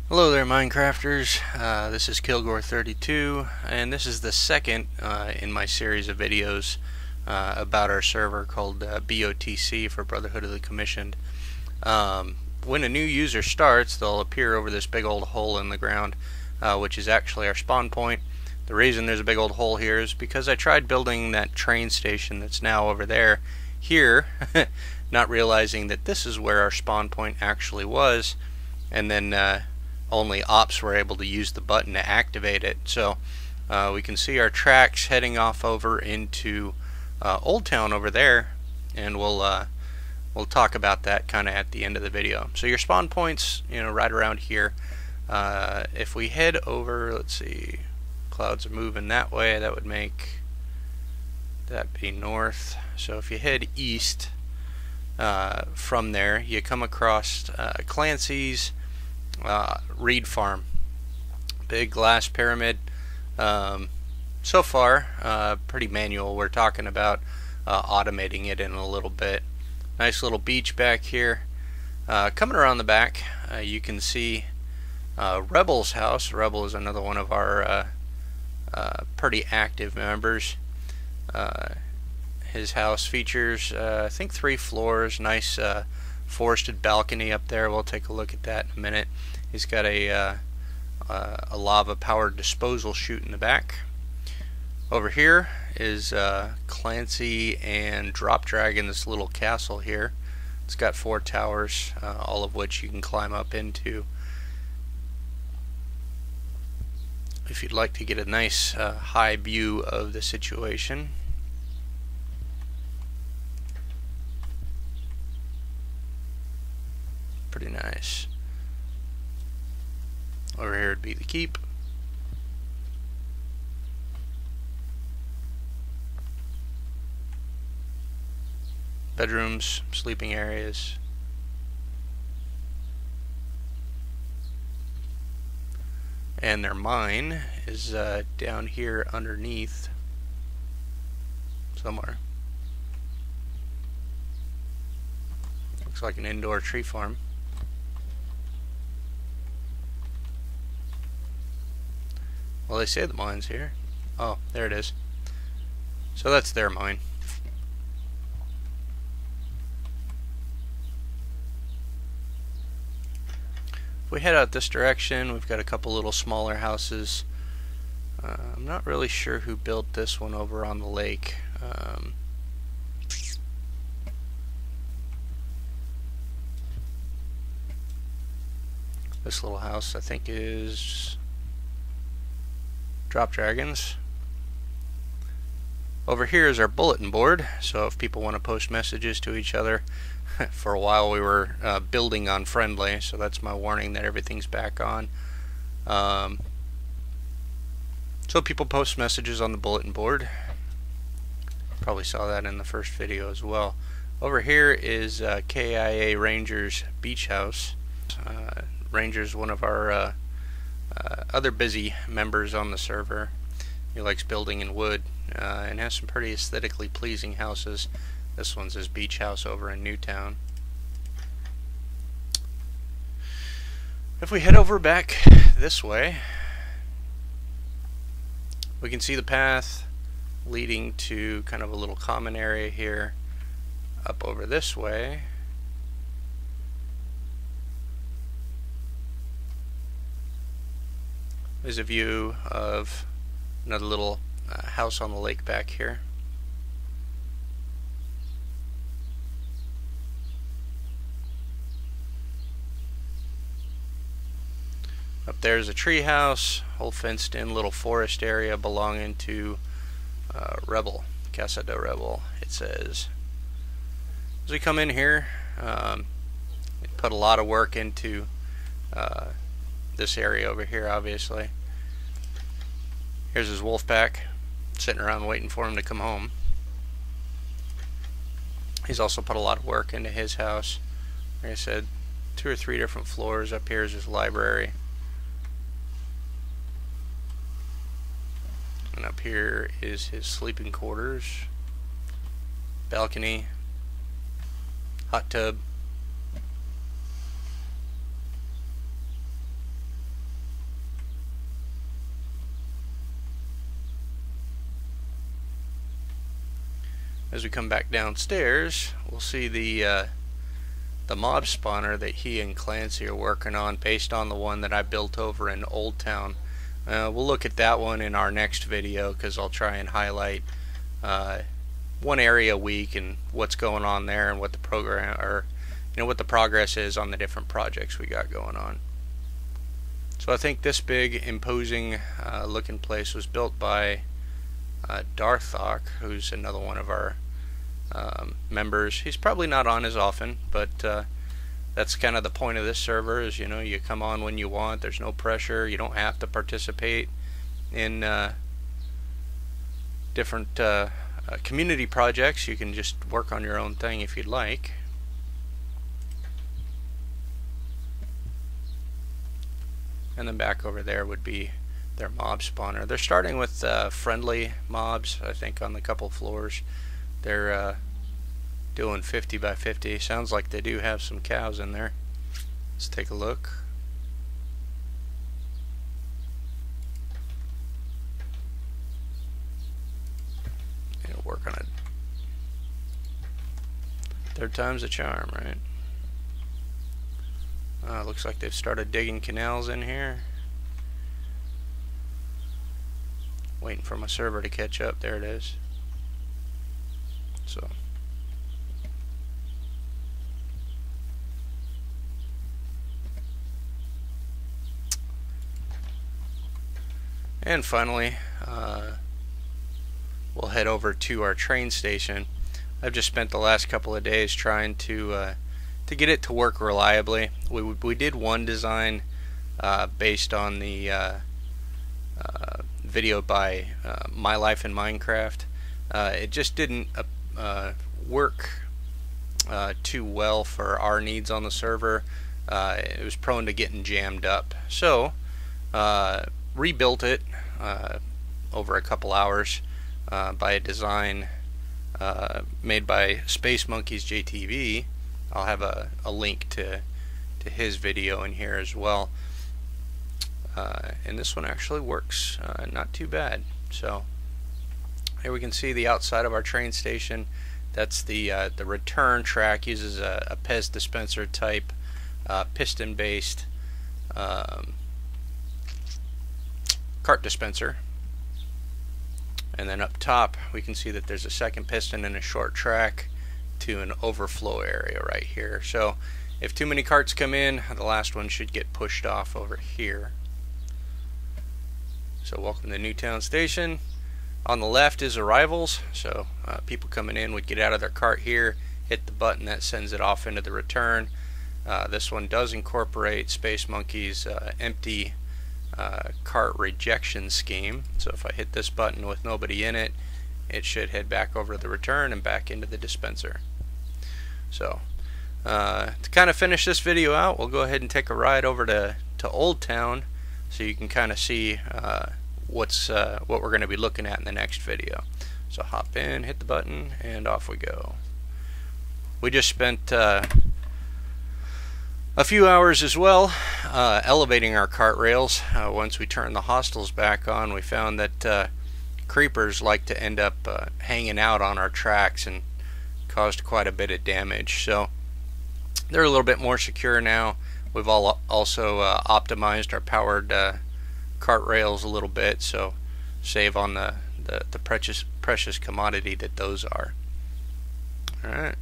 Hello there, Minecrafters. This is Kilgore32, and this is the second in my series of videos about our server called BoTC for Brotherhood of the Commissioned. When a new user starts, they'll appear over this big old hole in the ground, which is actually our spawn point. The reason there's a big old hole here is because I tried building that train station that's now over there here, not realizing that this is where our spawn point actually was, and then only ops were able to use the button to activate it. So we can see our tracks heading off over into Old Town over there, and we'll talk about that kind of at the end of the video. So your spawn points, right around here. If we head over, let's see, clouds are moving that way. That would make that be north. So if you head east from there, you come across Clancy's Reed Farm. Big glass pyramid. So far, pretty manual. We're talking about automating it in a little bit. Nice little beach back here. Coming around the back, you can see Rebel's house. Rebel is another one of our pretty active members. His house features, I think, 3 floors. Nice forested balcony up there. We'll take a look at that in a minute. He's got a lava-powered disposal chute in the back. Over here is Clancy and Drop Dragon's little castle here. It's got 4 towers, all of which you can climb up into. If you'd like to get a nice high view of the situation. Pretty nice. Over here would be the keep. Bedrooms, sleeping areas. And their mine is down here underneath somewhere. Looks like an indoor tree farm. Well, they say the mine's here. Oh, there it is. So that's their mine. If we head out this direction, we've got a couple little smaller houses. I'm not really sure who built this one over on the lake. This little house, I think, is Drop Dragons. Over here is our bulletin board, so if people want to post messages to each other. For a while we were building on friendly, so that's my warning that everything's back on. So people post messages on the bulletin board. Probably saw that in the first video as well. Over here is KIA Ranger's beach house. Ranger's one of our other busy members on the server. He likes building in wood and has some pretty aesthetically pleasing houses. This one's his beach house over in Newtown. If we head over back this way, we can see the path leading to kind of a little common area here. Up over this way, there's a view of another little house on the lake back here. Up there's a tree house, whole fenced in little forest area belonging to Rebel, Casa de Rebel, it says. As we come in here, it put a lot of work into this area over here, obviously. Here's his wolf pack, sitting around waiting for him to come home. He's also put a lot of work into his house. Like I said, 2 or 3 different floors. Up here is his library. And up here is his sleeping quarters, balcony, hot tub. as we come back downstairs, we'll see the mob spawner that he and Clancy are working on, based on the one that I built over in Old Town. We'll look at that one in our next video, because I'll try and highlight one area a week and what's going on there, and what the program, or what the progress is on the different projects we got going on. So I think this big, imposing looking place was built by Darthok, who's another one of our members. He's probably not on as often, but that's kind of the point of this server, is you come on when you want. There's no pressure. You don't have to participate in different community projects. You can just work on your own thing if you'd like. And then back over there would be their mob spawner. They're starting with friendly mobs, I think, on the couple floors. They're doing 50 by 50. Sounds like they do have some cows in there. Let's take a look. It'll work on it. Third time's a charm, right? Looks like they've started digging canals in here. Waiting for my server to catch up. There it is. So and finally, we'll head over to our train station. I've just spent the last couple of days trying to get it to work reliably. We did one design based on the video by My Life in Minecraft. It just didn't work too well for our needs on the server. It was prone to getting jammed up. So rebuilt it over a couple hours by a design made by Space Monkeys JTV. I'll have a link to his video in here as well. And this one actually works not too bad. So here we can see the outside of our train station. That's the return track. Uses a Pez dispenser type piston based cart dispenser. And then up top we can see that there's a second piston and a short track to an overflow area right here. So if too many carts come in, the last one should get pushed off over here. So welcome to Newtown Station. On the left is arrivals, so people coming in would get out of their cart here, hit the button that sends it off into the return. This one does incorporate Space Monkey's empty cart rejection scheme. So if I hit this button with nobody in it, it should head back over to the return and back into the dispenser. So to kind of finish this video out, we'll go ahead and take a ride over to Old Town, so you can kind of see what we're going to be looking at in the next video. So hop in, hit the button, and off we go. We just spent a few hours as well elevating our cart rails. Once we turned the hostels back on, we found that creepers like to end up hanging out on our tracks and caused quite a bit of damage. So they're a little bit more secure now. We've also optimized our powered cart rails a little bit, so save on the precious commodity that those are. Alright.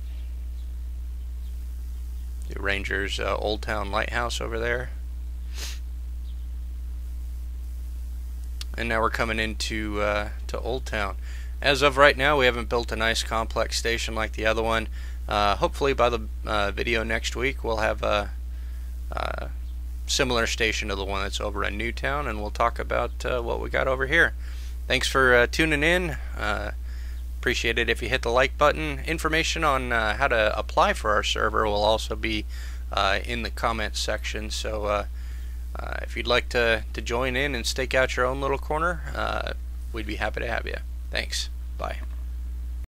The Rangers Old Town Lighthouse over there. And now we're coming into to Old Town. As of right now, we haven't built a nice complex station like the other one. Hopefully by the video next week, we'll have a similar station to the one that's over in Newtown, and we'll talk about what we got over here. Thanks for tuning in. Appreciate it if you hit the like button. Information on how to apply for our server will also be in the comments section, so if you'd like to join in and stake out your own little corner, we'd be happy to have you. Thanks. Bye.